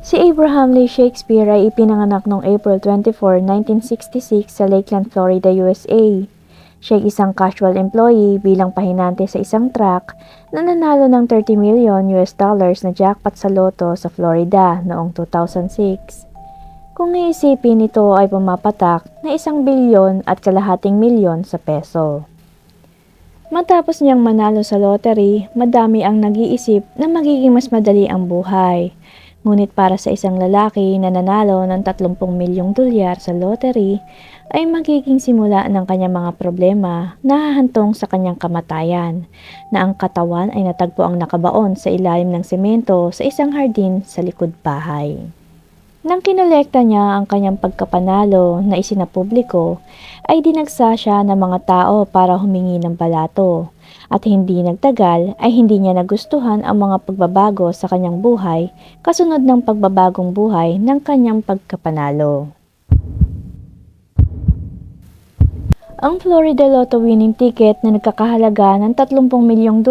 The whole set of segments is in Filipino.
Si Abraham Lee Shakespeare ay ipinanganak noong April 24, 1966 sa Lakeland, Florida, USA. Siya ay isang casual employee bilang pahinante sa isang truck na nanalo ng $30 million na jackpot sa loto sa Florida noong 2006. Kung iisipin, ito ay pumapatak na 1 bilyon at kalahating milyon sa peso. Matapos niyang manalo sa lottery, madami ang nag-iisip na magiging mas madali ang buhay. Ngunit para sa isang lalaki na nanalo ng $30 milyong sa lottery, ay magiging simula ng kanyang mga problema na hahantong sa kanyang kamatayan, na ang katawan ay natagpo ang nakabaon sa ilalim ng semento sa isang hardin sa likod bahay. Nang kinolekta niya ang kanyang pagkapanalo na isinapubliko, ay dinagsa siya ng mga tao para humingi ng balato. At hindi nagtagal ay hindi niya nagustuhan ang mga pagbabago sa kanyang buhay kasunod ng pagbabagong buhay ng kanyang pagkapanalo. Ang Florida Lotto winning ticket na nagkakahalaga ng $30 milyong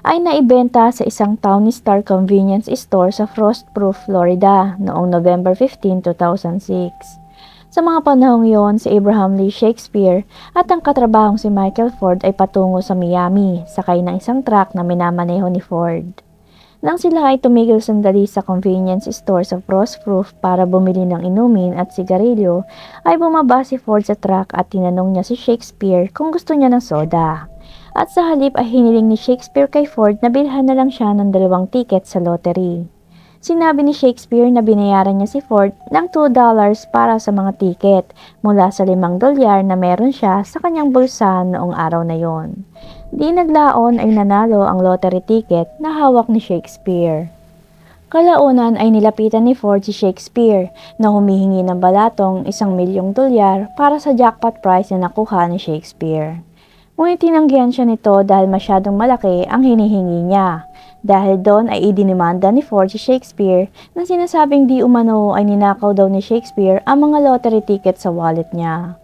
ay naibenta sa isang Towny Star convenience store sa Frostproof, Florida noong November 15, 2006. Sa mga panahong yon, si Abraham Lee Shakespeare at ang katrabahong si Michael Ford ay patungo sa Miami, sakay ng isang truck na minamaneho ni Ford. Nang sila ay tumigil sandali sa convenience store sa Frostproof para bumili ng inumin at sigarilyo, ay bumaba si Ford sa truck at tinanong niya si Shakespeare kung gusto niya ng soda. At sa halip ay hiniling ni Shakespeare kay Ford na bilhan na lang siya ng 2 ticket sa lottery. Sinabi ni Shakespeare na binayaran niya si Ford ng $2 para sa mga tiket mula sa $5 na meron siya sa kanyang bulsa noong araw na yon. Di naglaon ay nanalo ang lottery ticket na hawak ni Shakespeare. Kalaunan ay nilapitan ni Ford si Shakespeare na humihingi ng balatong $1 milyong para sa jackpot prize na nakuha ni Shakespeare. Ngunit tinanggihan siya nito dahil masyadong malaki ang hinihingi niya. Dahil doon ay idinimanda ni Ford si Shakespeare na sinasabing di umano ay ninakaw daw ni Shakespeare ang mga lottery ticket sa wallet niya.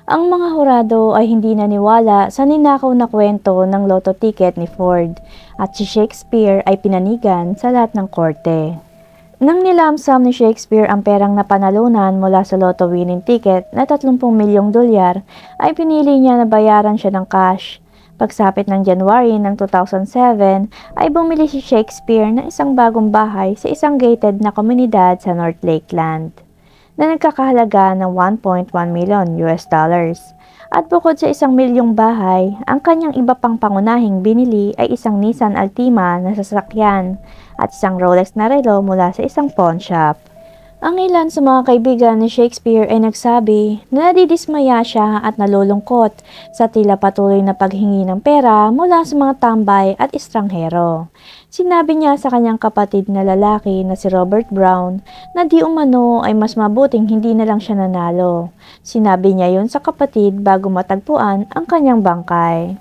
Ang mga hurado ay hindi naniwala sa ninakaw na kwento ng lotto ticket ni Ford at si Shakespeare ay pinanigan sa lahat ng korte. Nang nilamsam ni Shakespeare ang perang napanalunan mula sa lotto winning ticket na $30 milyong ay pinili niya na bayaran siya ng cash. Pagsapit ng January ng 2007 ay bumili si Shakespeare ng isang bagong bahay sa isang gated na komunidad sa North Lakeland na nagkakahalaga ng $1.1 million. At bukod sa $1 milyong bahay, ang kanyang iba pang pangunahing binili ay isang Nissan Altima na sasakyan at isang Rolex na relo mula sa isang pawn shop. Ang ilan sa mga kaibigan ni Shakespeare ay nagsabi na nadidismaya siya at nalulungkot sa tila patuloy na paghingi ng pera mula sa mga tambay at estranghero. Sinabi niya sa kanyang kapatid na lalaki na si Robert Brown na di umano ay mas mabuting hindi na lang siya nanalo. Sinabi niya yun sa kapatid bago matagpuan ang kanyang bangkay.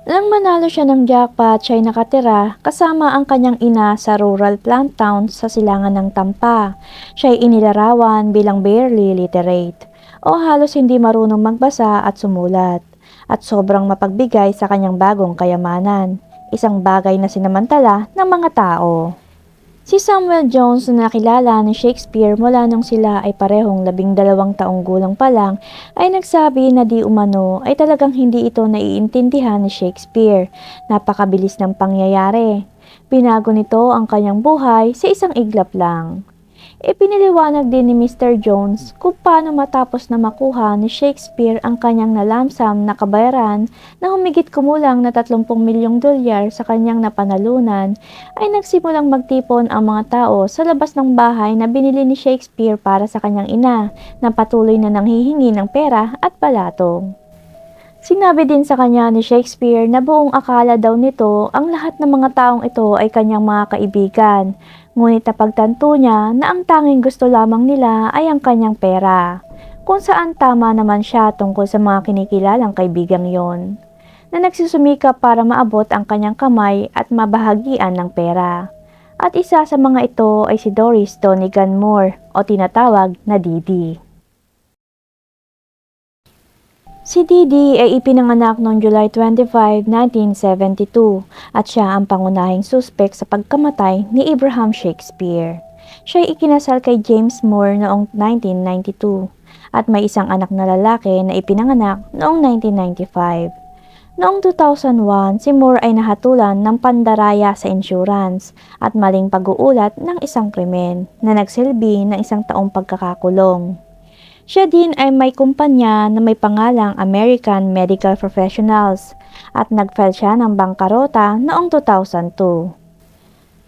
Nang manalo siya ng jackpot, siya ay nakatira kasama ang kanyang ina sa rural plant town sa silangan ng Tampa. Siya ay inilarawan bilang barely literate o halos hindi marunong magbasa at sumulat at sobrang mapagbigay sa kanyang bagong kayamanan, isang bagay na sinamantala ng mga tao. Si Samuel Jones na nakilala ni Shakespeare mula nung sila ay parehong 12 taong gulang pa lang ay nagsabi na di umano ay talagang hindi ito naiintindihan ni Shakespeare. Napakabilis ng pangyayari. Binago nito ang kanyang buhay sa isang iglap lang. Ipiniliwanag din ni Mr. Jones kung paano matapos na makuha ni Shakespeare ang kanyang nalamsam na kabayaran na humigit kumulang na $30 milyong sa kanyang napanalunan ay nagsimulang magtipon ang mga tao sa labas ng bahay na binili ni Shakespeare para sa kanyang ina na patuloy na nanghihingi ng pera at balatong. Sinabi din sa kanya ni Shakespeare na buong akala daw nito ang lahat ng mga taong ito ay kanyang mga kaibigan. Ngunit napagtanto niya na ang tanging gusto lamang nila ay ang kanyang pera, kung saan tama naman siya tungkol sa mga kinikilalang kaibigang yon, na nagsusumikap para maabot ang kanyang kamay at mabahagian ng pera. At isa sa mga ito ay si Doris Donegan Moore o tinatawag na Didi. Si Didi ay ipinanganak noong July 25, 1972 at siya ang pangunahing suspek sa pagkamatay ni Abraham Shakespeare. Siya'y ikinasal kay James Moore noong 1992 at may isang anak na lalaki na ipinanganak noong 1995. Noong 2001, si Moore ay nahatulan ng pandaraya sa insurance at maling pag-uulat ng isang krimen na nagsilbi ng 1 taong pagkakakulong. Siya din ay may kumpanya na may pangalang American Medical Professionals at nag-file siya ng bangkarota noong 2002.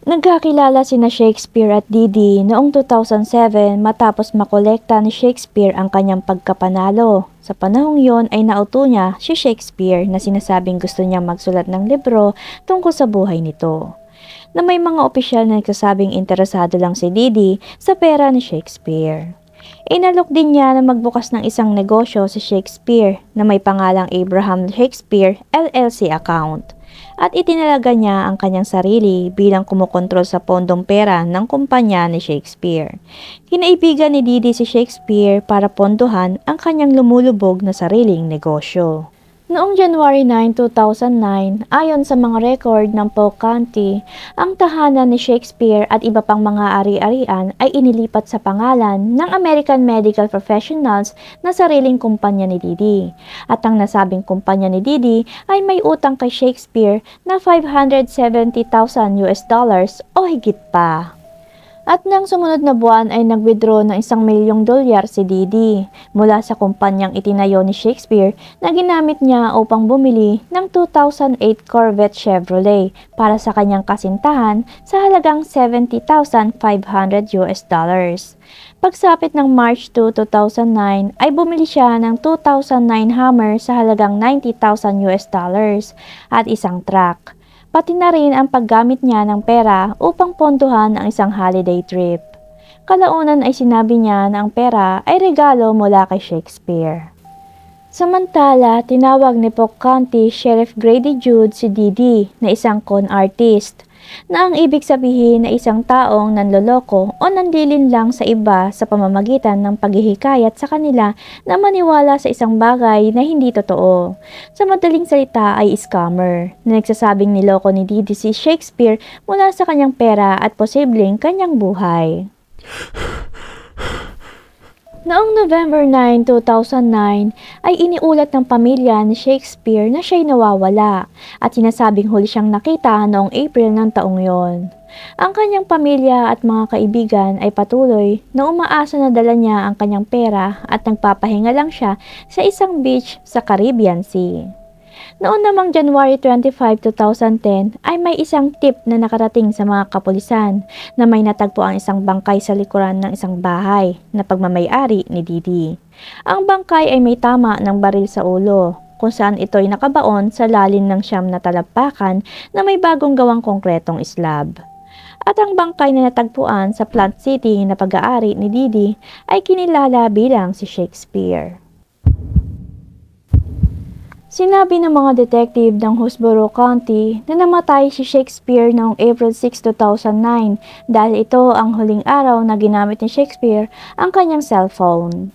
Nagkakilala sina Shakespeare at Didi noong 2007 matapos makolekta ni Shakespeare ang kanyang pagkapanalo. Sa panahong yon ay nauto niya si Shakespeare na sinasabing gusto niyang magsulat ng libro tungkol sa buhay nito. Na may mga opisyal na nagsasabing interesado lang si Didi sa pera ni Shakespeare. Inalok din niya na magbukas ng isang negosyo si Shakespeare na may pangalang Abraham Shakespeare LLC account. At itinalaga niya ang kanyang sarili bilang kumukontrol sa pondong pera ng kumpanya ni Shakespeare. Kinaibigan ni Didi si Shakespeare para pondohan ang kanyang lumulubog na sariling negosyo. Noong January 9, 2009, ayon sa mga record ng Polk County, ang tahanan ni Shakespeare at iba pang mga ari-arian ay inilipat sa pangalan ng American Medical Professionals na sariling kumpanya ni Didi. At ang nasabing kumpanya ni Didi ay may utang kay Shakespeare na $570,000 o higit pa. At nang sumunod na buwan ay nag-withdraw ng $1,000,000 si Didi mula sa kumpanyang itinayo ni Shakespeare na ginamit niya upang bumili ng 2008 Corvette Chevrolet para sa kanyang kasintahan sa halagang $70,500. Pagsapit ng March 2, 2009 ay bumili siya ng 2009 Hummer sa halagang $90,000 at isang truck. Pati na rin ang paggamit niya ng pera upang pondohan ang isang holiday trip. Kalaunan ay sinabi niya na ang pera ay regalo mula kay Shakespeare. Samantala, tinawag ni Polk County Sheriff Grady Judd si Didi na isang con artist, na ang ibig sabihin na isang taong nanloloko o nandilin lang sa iba sa pamamagitan ng paghihikayat sa kanila na maniwala sa isang bagay na hindi totoo. Sa madaling salita ay scammer, na nagsasabing niloko ni Didi si Shakespeare mula sa kanyang pera at posibleng kanyang buhay. Noong November 9, 2009 ay iniulat ng pamilya ni Shakespeare na siya'y nawawala at sinasabing huli siyang nakita noong April ng taong yon. Ang kanyang pamilya at mga kaibigan ay patuloy na umaasa na dala niya ang kanyang pera at nagpapahinga lang siya sa isang beach sa Caribbean Sea. Noon namang January 25, 2010 ay may isang tip na nakarating sa mga kapulisan na may natagpo ang isang bangkay sa likuran ng isang bahay na pagmamay-ari ni Didi. Ang bangkay ay may tama ng baril sa ulo, kung saan ito ay nakabaon sa lalim ng siyam na talampakan na may bagong gawang konkretong slab. At ang bangkay na natagpuan sa Plant City na pag-aari ni Didi ay kinilala bilang si Shakespeare. Sinabi ng mga detective ng Hillsborough County na namatay si Shakespeare noong April 6, 2009 dahil ito ang huling araw na ginamit ni Shakespeare ang kanyang cellphone.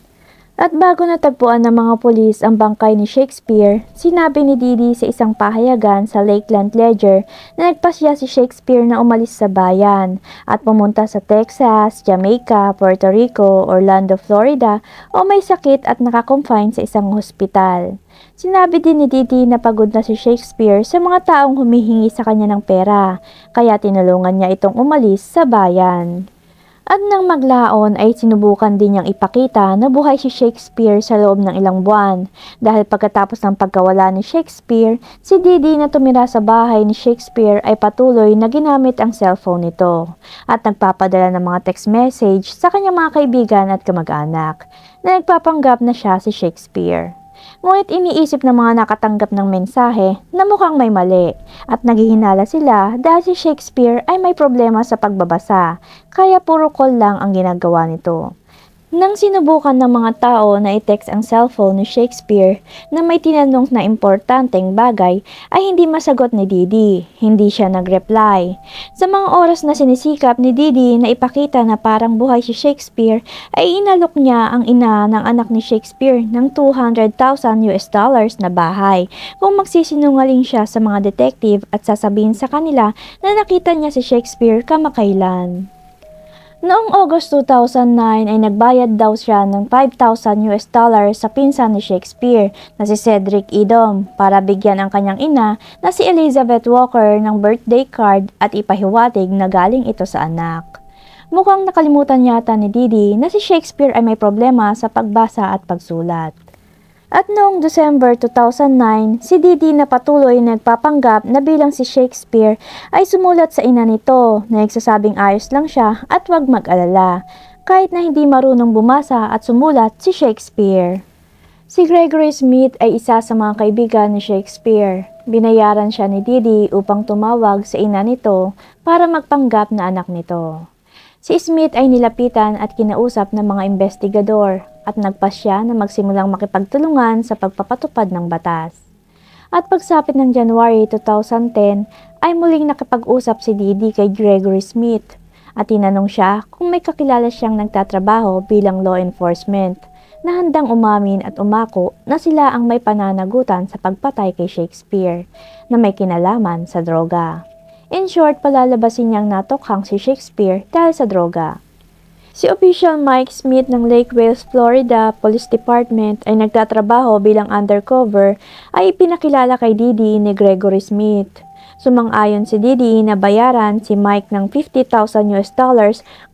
At bago natagpuan ng mga pulis ang bangkay ni Shakespeare, sinabi ni Didi sa isang pahayagan sa Lakeland Ledger na nagpasya si Shakespeare na umalis sa bayan at pumunta sa Texas, Jamaica, Puerto Rico, Orlando, Florida o may sakit at nakakonfine sa isang hospital. Sinabi din ni Didi na pagod na si Shakespeare sa mga taong humihingi sa kanya ng pera, kaya tinulungan niya itong umalis sa bayan. At nang maglaon ay sinubukan din niyang ipakita na buhay si Shakespeare sa loob ng ilang buwan dahil pagkatapos ng pagkawala ni Shakespeare, si Didi na tumira sa bahay ni Shakespeare ay patuloy na ginamit ang cellphone nito at nagpapadala ng mga text message sa kanyang mga kaibigan at kamag-anak na nagpapanggap na siya si Shakespeare. Ngunit iniisip ng mga nakatanggap ng mensahe na mukhang may mali at naghihinala sila dahil si Shakespeare ay may problema sa pagbabasa, kaya puro call lang ang ginagawa nito. Nang sinubukan ng mga tao na i-text ang cellphone ni Shakespeare na may tinanong na importanteng bagay ay hindi masagot ni Didi, hindi siya nag-reply. Sa mga oras na sinisikap ni Didi na ipakita na parang buhay si Shakespeare ay inalok niya ang ina ng anak ni Shakespeare ng $200,000 na bahay kung magsisinungaling siya sa mga detective at sasabihin sa kanila na nakita niya si Shakespeare kamakailan. Noong August 2009 ay nagbayad daw siya ng $5,000 sa pinsan ni Shakespeare na si Cedric Edom para bigyan ang kanyang ina na si Elizabeth Walker ng birthday card at ipahiwatig na galing ito sa anak. Mukhang nakalimutan yata ni Didi na si Shakespeare ay may problema sa pagbasa at pagsulat. At noong December 2009, si Didi na patuloy nagpapanggap na bilang si Shakespeare ay sumulat sa ina nito na nagsasabing ayos lang siya at huwag mag-alala, kahit na hindi marunong bumasa at sumulat si Shakespeare. Si Gregory Smith ay isa sa mga kaibigan ni Shakespeare. Binayaran siya ni Didi upang tumawag sa ina nito para magpanggap na anak nito. Si Smith ay nilapitan at kinausap ng mga investigador at nagpasya na magsimulang makipagtulungan sa pagpapatupad ng batas. At pagsapit ng January 2010 ay muling nakipag-usap si Didi kay Gregory Smith at tinanong siya kung may kakilala siyang nagtatrabaho bilang law enforcement na handang umamin at umako na sila ang may pananagutan sa pagpatay kay Shakespeare na may kinalaman sa droga. In short, palalabasin niyang natokhang si Shakespeare dahil sa droga. Si Official Mike Smith ng Lake Wales, Florida Police Department ay nagtatrabaho bilang undercover ay ipinakilala kay Didi ni Gregory Smith. Sumang-ayon si Didi na bayaran si Mike ng $50,000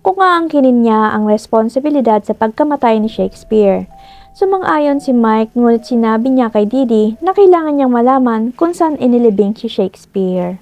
kung aangkinin niya ang responsibilidad sa pagkamatay ni Shakespeare. Sumang-ayon si Mike ngunit sinabi niya kay Didi na kailangan niyang malaman kung saan inilibing si Shakespeare.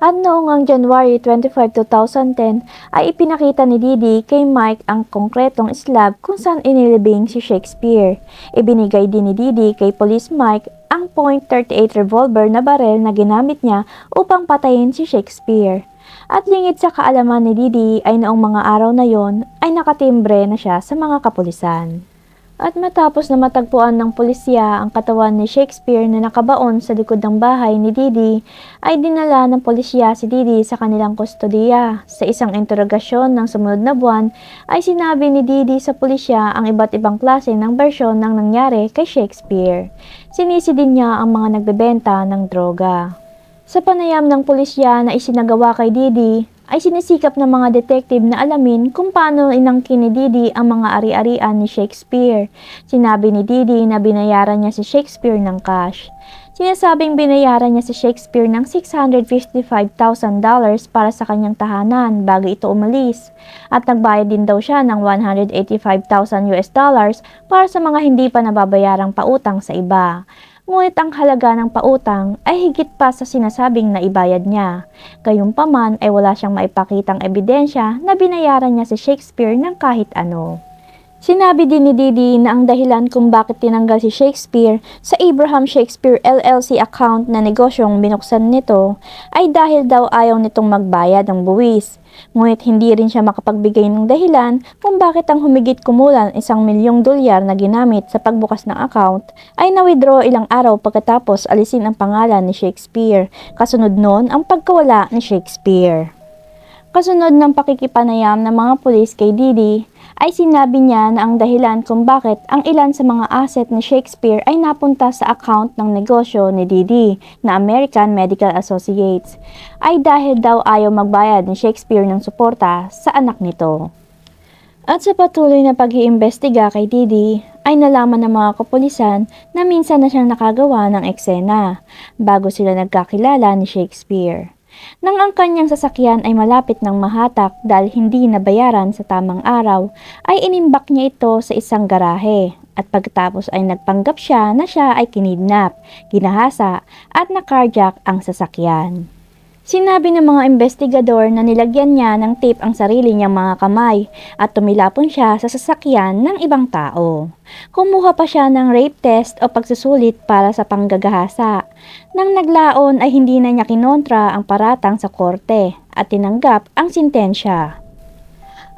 At noong ang January 25, 2010 ay ipinakita ni Didi kay Mike ang konkretong slab kung saan inilibing si Shakespeare. Ibinigay din ni Didi kay Police Mike ang .38 revolver na barel na ginamit niya upang patayin si Shakespeare. At lingid sa kaalaman ni Didi ay noong mga araw na yon ay nakatimbre na siya sa mga kapulisan. At matapos na matagpuan ng pulisya ang katawan ni Shakespeare na nakabaon sa likod ng bahay ni Didi, ay dinala ng pulisya si Didi sa kanilang kustodiya. Sa isang interogasyon ng sumunod na buwan, ay sinabi ni Didi sa pulisya ang iba't ibang klase ng bersyon ng nangyari kay Shakespeare. Sinisi din niya ang mga nagbebenta ng droga. Sa panayam ng pulisya na isinagawa kay Didi, ay sinisikap ng mga detective na alamin kung paano inangkin ni Didi ang mga ari-arian ni Shakespeare. Sinabi ni Didi na binayaran niya si Shakespeare ng cash. Sinasabing binayaran niya si Shakespeare ng $655,000 para sa kanyang tahanan bago ito umalis. At nagbayad din daw siya ng $185,000 para sa mga hindi pa nababayarang pautang sa iba. Ngunit ang halaga ng pautang ay higit pa sa sinasabing naibayad niya. Gayunpaman ay wala siyang maipakitang ebidensya na binayaran niya si Shakespeare ng kahit ano. Sinabi din ni Didi na ang dahilan kung bakit tinanggal si Shakespeare sa Abraham Shakespeare LLC account na negosyong binuksan nito ay dahil daw ayaw nitong magbayad ng buwis. Ngunit hindi rin siya makapagbigay ng dahilan kung bakit ang humigit kumulang $1,000,000 na ginamit sa pagbukas ng account ay na-withdraw ilang araw pagkatapos alisin ang pangalan ni Shakespeare. Kasunod nun ang pagkawala ni Shakespeare. Kasunod ng pakikipanayam ng mga pulis kay Didi, ay sinabi niya na ang dahilan kung bakit ang ilan sa mga asset ni Shakespeare ay napunta sa account ng negosyo ni Didi na American Medical Associates ay dahil daw ayaw magbayad ni Shakespeare ng suporta sa anak nito. At sa patuloy na pag-iimbestiga kay Didi, ay nalaman ng mga kapulisan na minsan na siyang nakagawa ng eksena bago sila nagkakilala ni Shakespeare. Nang ang kanyang sasakyan ay malapit ng mahatak dahil hindi nabayaran sa tamang araw, ay inimbak niya ito sa isang garahe at pagkatapos ay nagpanggap siya na siya ay kinidnap, ginahasa at na-carjack ang sasakyan. Sinabi ng mga investigador na nilagyan niya ng tape ang sarili niyang mga kamay at tumilapon siya sa sasakyan ng ibang tao. Kumuha pa siya ng rape test o pagsusulit para sa panggagahasa. Nang naglaon ay hindi na niya kinontra ang paratang sa korte at tinanggap ang sintensya.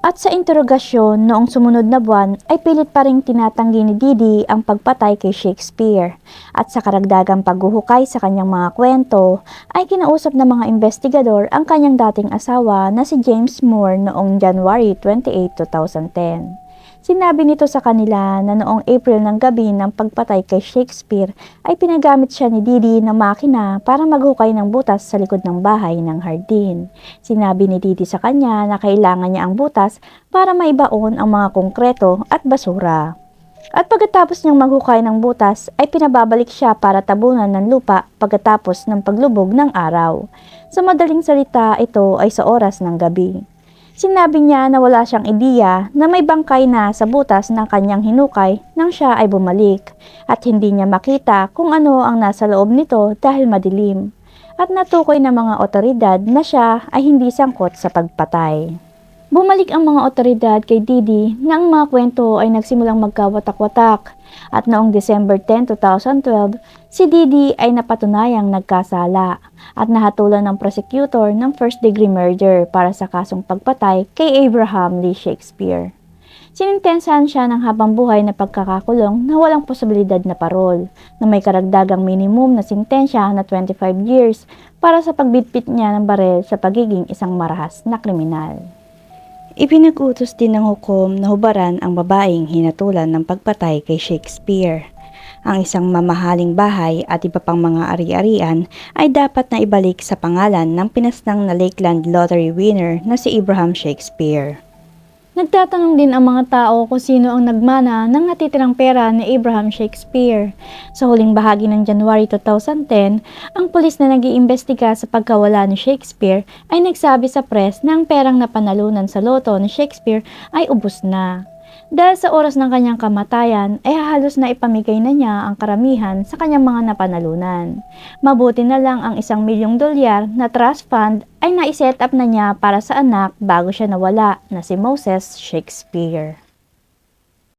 At sa interogasyon noong sumunod na buwan ay pilit pa ring tinatanggi ni Didi ang pagpatay kay Shakespeare. At sa karagdagang paghuhukay sa kanyang mga kwento ay kinausap ng mga investigador ang kanyang dating asawa na si James Moore noong January 28, 2010. Sinabi nito sa kanila na noong April ng gabi ng pagpatay kay Shakespeare ay pinagamit siya ni Didi ng makina para maghukay ng butas sa likod ng bahay ng hardin. Sinabi ni Didi sa kanya na kailangan niya ang butas para maibaon ang mga konkreto at basura. At pagkatapos niyang maghukay ng butas ay pinababalik siya para tabunan ng lupa pagkatapos ng paglubog ng araw. Sa madaling salita, ito ay sa oras ng gabi. Sinabi niya na wala siyang ideya na may bangkay na sa butas ng kanyang hinukay nang siya ay bumalik at hindi niya makita kung ano ang nasa loob nito dahil madilim at natukoy ng mga otoridad na siya ay hindi sangkot sa pagpatay. Bumalik ang mga otoridad kay Didi na ang mga kwento ay nagsimulang magkawatak-watak at noong December 10, 2012, si Didi ay napatunayang nagkasala at nahatulan ng prosecutor ng first-degree murder para sa kasong pagpatay kay Abraham Lee Shakespeare. Sinintensahan siya ng habang buhay na pagkakakulong na walang posibilidad na parol, na may karagdagang minimum na sintensya na 25 years para sa pagbitbit niya ng barel sa pagiging isang marahas na kriminal. Ipinag-utos din ng hukom na hubaran ang babaeng hinatulan ng pagpatay kay Shakespeare. Ang isang mamahaling bahay at iba pang mga ari-arian ay dapat na ibalik sa pangalan ng pinasnang na Lakeland Lottery winner na si Abraham Shakespeare. Nagtatanong din ang mga tao kung sino ang nagmana ng natitirang pera ni Abraham Shakespeare. Sa huling bahagi ng January 2010, ang pulis na nag-iimbestiga sa pagkawala ni Shakespeare ay nagsabi sa press na ang perang napanalunan sa loto ni Shakespeare ay ubos na. Dahil sa oras ng kanyang kamatayan ay halos na ipamigay na niya ang karamihan sa kanyang mga napanalunan. Mabuti na lang ang $1 milyong na trust fund ay naiset up na niya para sa anak bago siya nawala na si Moses Shakespeare.